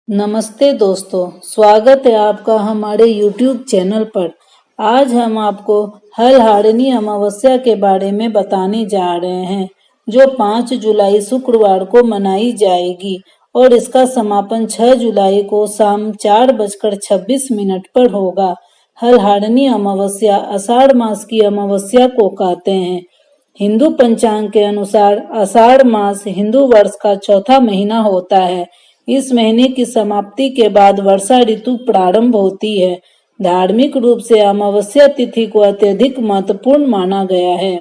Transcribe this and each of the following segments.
नमस्ते दोस्तों, स्वागत है आपका हमारे YouTube चैनल पर। आज हम आपको हलहारिणी अमावस्या के बारे में बताने जा रहे हैं, जो 5 जुलाई शुक्रवार को मनाई जाएगी और इसका समापन 6 जुलाई को शाम 4:26 पर होगा। हलहारिणी अमावस्या आषाढ़ मास की अमावस्या को कहते हैं। हिंदू पंचांग के अनुसार आषाढ़ मास हिंदू वर्ष का चौथा महीना होता है। इस महीने की समाप्ति के बाद वर्षा ऋतु प्रारंभ होती है। धार्मिक रूप से अमावस्या तिथि को अत्यधिक महत्वपूर्ण माना गया है।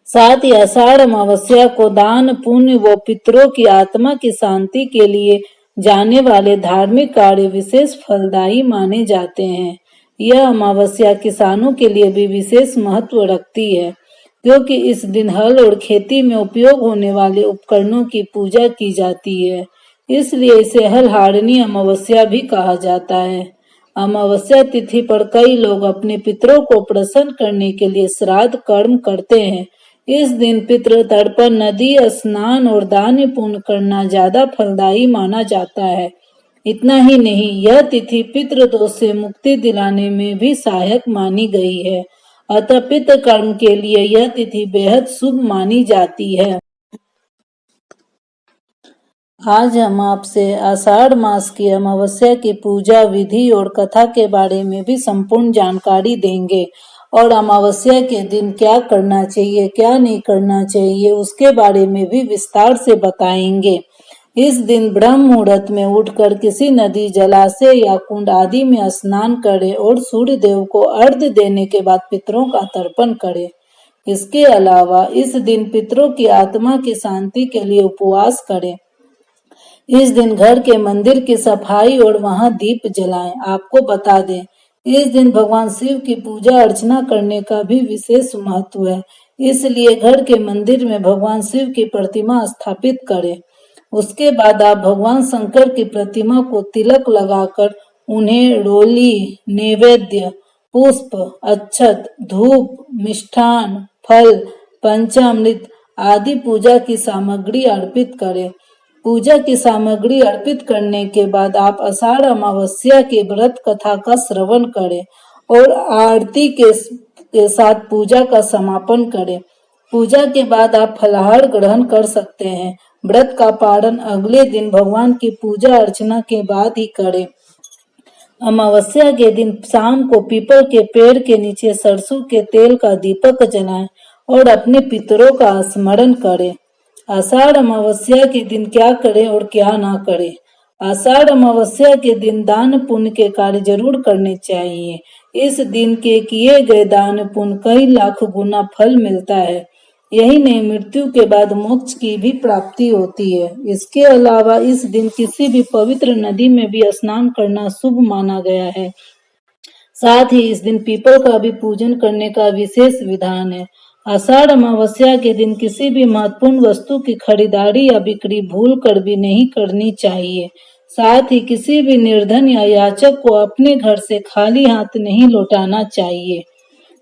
साथ ही आषाढ़ अमावस्या को दान, पुण्य व पितरों की आत्मा की शांति के लिए जाने वाले धार्मिक कार्य विशेष फलदायी माने जाते हैं। यह अमावस्या किसानों के लिए भी विशेष महत्व रखती है, क्योंकि इस दिन हल और खेती में उपयोग होने वाले उपकरणों की पूजा की जाती है। इसलिए इसे हलहारिणी अमावस्या भी कहा जाता है। अमावस्या तिथि पर कई लोग अपने पितरों को प्रसन्न करने के लिए श्राद्ध कर्म करते हैं। इस दिन पितृ तर्पण, नदी स्नान और दान पुण्य करना ज्यादा फलदायी माना जाता है। इतना ही नहीं, यह तिथि पितृदोष से मुक्ति दिलाने में भी सहायक मानी गई है। अतः पितृ कर्म के लिए यह तिथि बेहद शुभ मानी जाती है। आज हम आपसे आषाढ़ मास की अमावस्या की पूजा विधि और कथा के बारे में भी संपूर्ण जानकारी देंगे और अमावस्या के दिन क्या करना चाहिए, क्या नहीं करना चाहिए, उसके बारे में भी विस्तार से बताएंगे। इस दिन ब्रह्म मुहूर्त में उठकर किसी नदी, जलाशय या कुंड आदि में स्नान करें और सूर्य देव को अर्घ्य देने के बाद पितरों का तर्पण करें। इसके अलावा इस दिन पितरों की आत्मा की शांति के लिए उपवास करें। इस दिन घर के मंदिर की सफाई और वहां दीप जलाएं। आपको बता दें, इस दिन भगवान शिव की पूजा अर्चना करने का भी विशेष महत्व है। इसलिए घर के मंदिर में भगवान शिव की प्रतिमा स्थापित करें। उसके बाद आप भगवान शंकर की प्रतिमा को तिलक लगाकर उन्हें रोली, नैवेद्य, पुष्प, अक्षत, धूप, मिष्ठान, फल, पंचामृत आदि पूजा की सामग्री अर्पित करें। पूजा की सामग्री अर्पित करने के बाद आप आषाढ़ अमावस्या के व्रत कथा का श्रवण करें और आरती के साथ पूजा का समापन करें। पूजा के बाद आप फलाहार ग्रहण कर सकते हैं। व्रत का पारण अगले दिन भगवान की पूजा अर्चना के बाद ही करें। अमावस्या के दिन शाम को पीपल के पेड़ के नीचे सरसों के तेल का दीपक जलाएं और अपने पितरों का स्मरण करें। आषाढ़ अमावस्या के दिन क्या करें और क्या ना करें। आषाढ़ अमावस्या के दिन दान पुण्य के कार्य जरूर करने चाहिए। इस दिन के किए गए दान पुण्य कई लाख गुना फल मिलता है। यही नहीं, मृत्यु के बाद मोक्ष की भी प्राप्ति होती है। इसके अलावा इस दिन किसी भी पवित्र नदी में भी स्नान करना शुभ माना गया है। साथ ही इस दिन पीपल का भी पूजन करने का विशेष विधान है। आषाढ़ अमावस्या के दिन किसी भी महत्वपूर्ण वस्तु की खरीदारी या बिक्री भूल कर भी नहीं करनी चाहिए। साथ ही किसी भी निर्धन या याचक को अपने घर से खाली हाथ नहीं लौटाना चाहिए।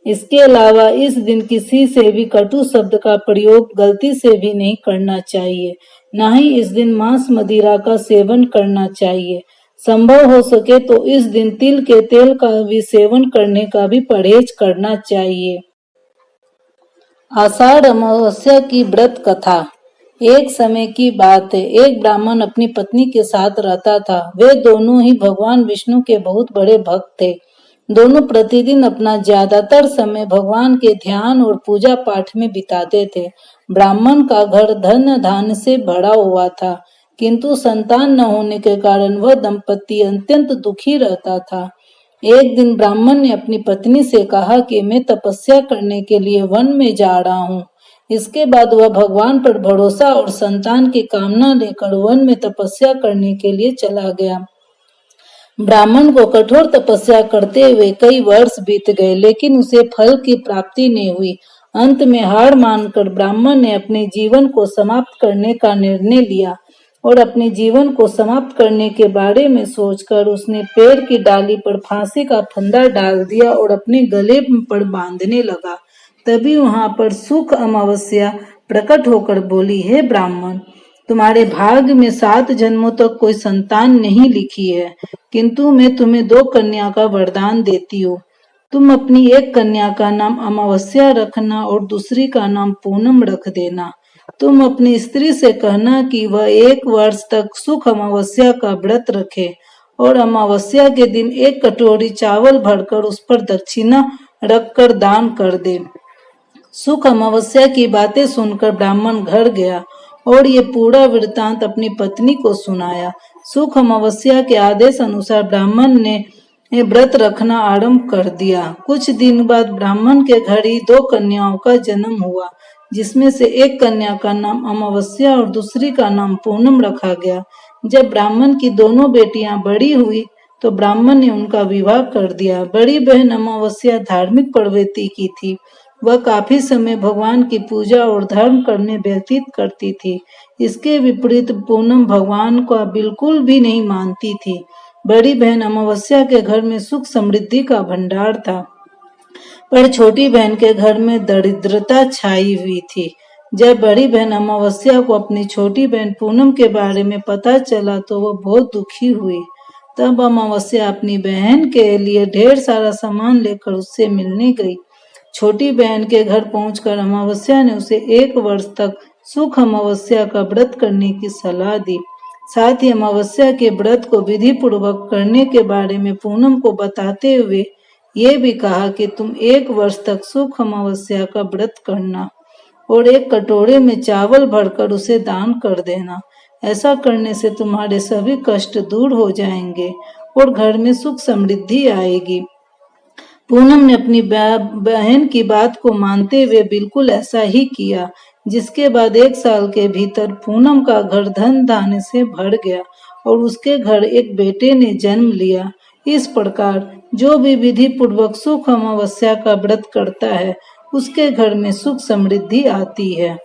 इसके अलावा इस दिन किसी से भी कटु शब्द का प्रयोग गलती से भी नहीं करना चाहिए। न ही इस दिन मांस मदिरा का सेवन करना चाहिए। संभव हो सके तो इस दिन तिल के तेल का भी सेवन करने का भी परहेज करना चाहिए। आषाढ़ अमावस्या की व्रत कथा। एक समय की बात है, एक ब्राह्मण अपनी पत्नी के साथ रहता था। वे दोनों ही भगवान विष्णु के बहुत बड़े भक्त थे। दोनों प्रतिदिन अपना ज्यादातर समय भगवान के ध्यान और पूजा पाठ में बिताते थे। ब्राह्मण का घर धन धान्य से भरा हुआ था, किंतु संतान न होने के कारण वह दंपति अत्यंत दुखी रहता था। एक दिन ब्राह्मण ने अपनी पत्नी से कहा कि मैं तपस्या करने के लिए वन में जा रहा हूँ। इसके बाद वह भगवान पर भरोसा और संतान की कामना लेकर वन में तपस्या करने के लिए चला गया। ब्राह्मण को कठोर तपस्या करते हुए कई वर्ष बीत गए, लेकिन उसे फल की प्राप्ति नहीं हुई। अंत में हार मानकर ब्राह्मण ने अपने जीवन को समाप्त करने का निर्णय लिया और अपने जीवन को समाप्त करने के बारे में सोचकर उसने पेड़ की डाली पर फांसी का फंदा डाल दिया और अपने गले पर बांधने लगा। तभी वहां पर सुख अमावस्या प्रकट होकर बोली, हे ब्राह्मण, तुम्हारे भाग्य में 7 जन्मों तक कोई संतान नहीं लिखी है, किंतु मैं तुम्हें 2 कन्या का वरदान देती हूँ। तुम अपनी एक कन्या का नाम अमावस्या रखना और दूसरी का नाम पूनम रख देना। तुम अपनी स्त्री से कहना कि वह 1 वर्ष तक सुख अमावस्या का व्रत रखे और अमावस्या के दिन 1 कटोरी चावल भरकर उस पर दक्षिणा रखकर दान कर दे। सुख अमावस्या की बातें सुनकर ब्राह्मण घर गया और ये पूरा वृत्तांत अपनी पत्नी को सुनाया। सुख अमावस्या के आदेश अनुसार ब्राह्मण ने व्रत रखना आरंभ कर दिया। कुछ दिन बाद ब्राह्मण के घर ही 2 कन्याओं का जन्म हुआ, जिसमें से एक कन्या का नाम अमावस्या और दूसरी का नाम पूनम रखा गया। जब ब्राह्मण की दोनों बेटियां बड़ी हुई तो ब्राह्मण ने उनका विवाह कर दिया। बड़ी बहन अमावस्या धार्मिक प्रवृत्ति की थी। वह काफी समय भगवान की पूजा और धर्म करने व्यतीत करती थी। इसके विपरीत पूनम भगवान को बिल्कुल भी नहीं मानती थी। बड़ी बहन अमावस्या के घर में सुख समृद्धि का भंडार था, पर छोटी बहन के घर में दरिद्रता छाई हुई थी। जब बड़ी बहन अमावस्या को अपनी छोटी बहन पूनम के बारे में पता चला तो वह बहुत दुखी हुई। तब अमावस्या अपनी बहन के लिए ढेर सारा सामान लेकर उससे मिलने गई। छोटी बहन के घर पहुंचकर अमावस्या ने उसे 1 वर्ष तक सुख अमावस्या का व्रत करने की सलाह दी। साथ ही अमावस्या के व्रत को विधि पूर्वक करने के बारे में पूनम को बताते हुए ये भी कहा कि तुम 1 वर्ष तक सुख अमावस्या का व्रत करना और 1 कटोरे में चावल भरकर उसे दान कर देना। ऐसा करने से तुम्हारे सभी कष्ट दूर हो जाएंगे और घर में सुख समृद्धि आएगी। पूनम ने अपनी बहन की बात को मानते हुए बिल्कुल ऐसा ही किया, जिसके बाद 1 साल के भीतर पूनम का घर धन धान्य से भर गया और उसके घर एक बेटे ने जन्म लिया। इस प्रकार जो भी विधि पूर्वक सुख अमावस्या का व्रत करता है, उसके घर में सुख समृद्धि आती है।